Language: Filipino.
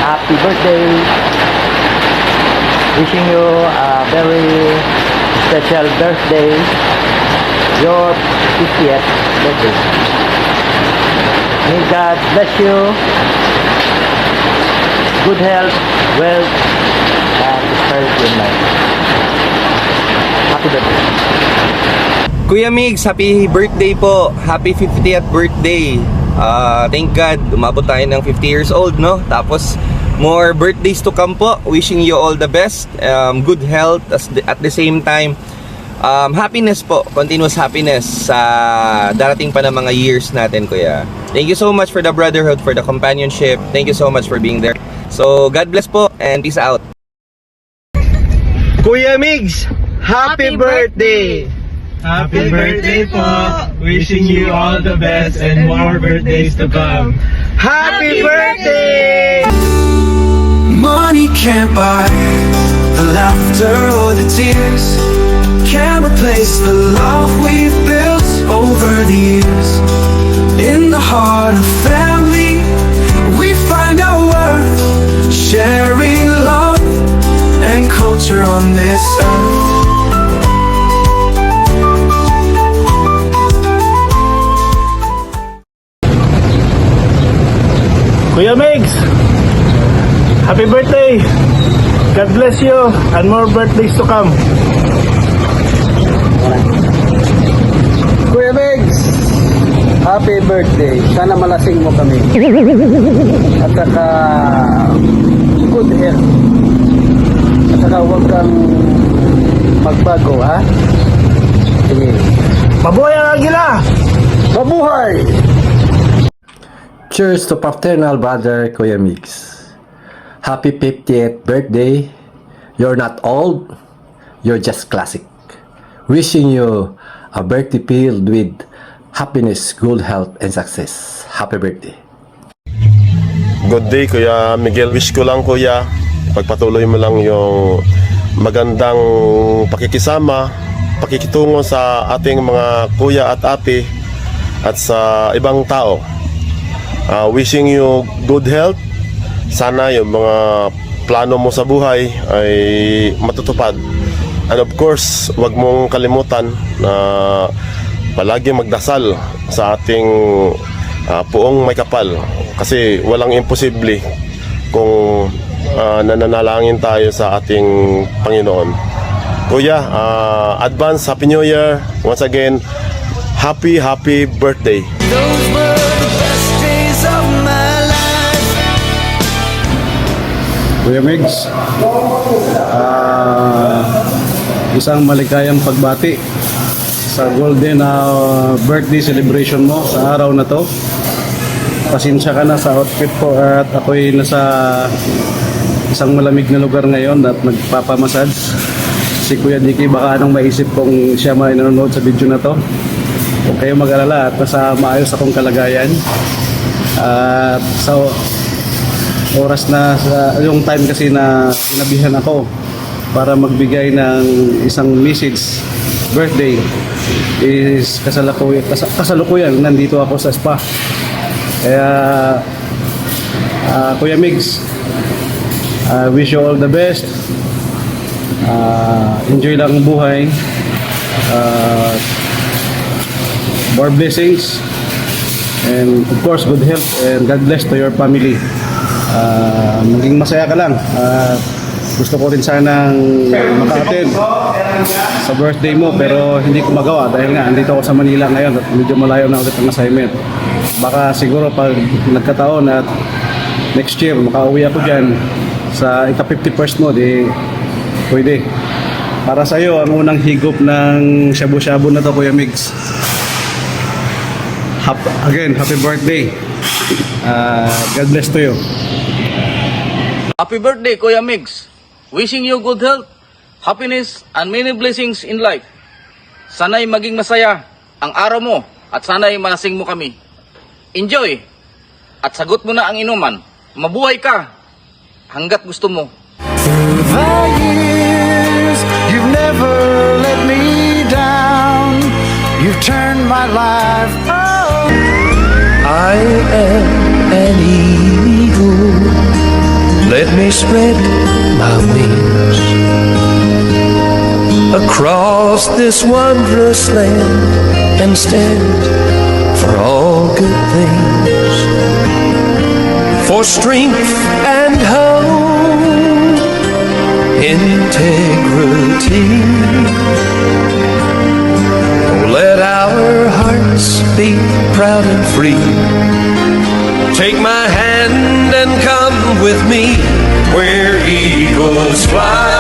Happy birthday. Wishing you a very special birthday. Your 50th birthday. May God bless you. Good health, wealth, and prosperity in life. Happy birthday. Kuya Migs, happy birthday po. Happy 50th birthday. Thank God, umabot tayo ng 50 years old, no? Tapos, more birthdays to come po. Wishing you all the best. Good health at the same time. Happiness po. Continuous happiness sa darating pa ng mga years natin, Kuya. Thank you so much for the brotherhood, for the companionship. Thank you so much for being there. So, God bless po and peace out. Kuya Migs, happy birthday! Happy birthday po! Wishing you all the best and more birthdays to come. Happy birthday! Money can't buy the laughter or the tears. Can't replace the love we've built over the years. In the heart of family, we find our worth, sharing love and culture on this earth. Kuya Migs, happy birthday! God bless you and more birthdays to come. Kuya Megs, happy birthday. Sana malasing mo kami. At saka good health. At saka huwag kang magbago, ha? Sige. Mabuhay ang agila! Mabuhay! Cheers to fraternal brother Kuya Mix. Happy 50th birthday. You're not old, you're just classic. Wishing you a birthday filled with happiness, good health, and success. Happy birthday. Good day, Kuya Miguel. Wish ko lang, Kuya, pagpatuloy mo lang yung magandang pakikisama, pakikitungo sa ating mga kuya at ate at sa ibang tao. Wishing you good health. Sana yung mga plano mo sa buhay ay matutupad. And of course, wag mong kalimutan na palagi magdasal sa ating puong may kapal. Kasi walang imposible kung nananalangin tayo sa ating Panginoon. Kuya, advance Happy New Year. Once again, happy birthday. Those were the best days of my life. Kuya Megs, isang maligayang pagbati sa golden birthday celebration mo sa araw na to. Pasensya ka na sa outfit ko at ako'y nasa isang malamig na lugar ngayon at nagpapamassage. Si Kuya Dicky baka anong maisip kung siya may nanonood sa video na to. Huwag kayong mag-alala at nasa maayos akong kalagayan. At sa oras na yung time kasi na sinabihan ako para magbigay ng isang message birthday is kasalukuyan nandito ako sa spa. Kaya Kuya Migs, wish you all the best. Enjoy lang ang buhay. More blessings and of course good health and God bless to your family. Maging masaya ka lang. Gusto ko rin sanang maka-attend sa birthday mo pero hindi ko magawa dahil nga andito ako sa Manila ngayon at medyo malayo na ulit ang assignment. Baka siguro pag nagkataon at next year makauwi ako dyan sa ika-51st mo, di pwede. Para sa iyo ang unang higop ng shabu-shabu na to, Kuya Migs. Again, happy birthday. God bless to you. Happy birthday, Kuya Migs. Wishing you good health, happiness, and many blessings in life. Sana'y maging masaya ang araw mo at sana'y malasing mo kami. Enjoy! At sagot mo na ang inuman. Mabuhay ka hanggat gusto mo. Through the years, you've never let me down. You've turned my life around. I am an eagle me spread my wings across this wondrous land and stand for all good things, for strength and hope, integrity. Oh, let our hearts be proud and free. Take my hand and come with me where eagles fly.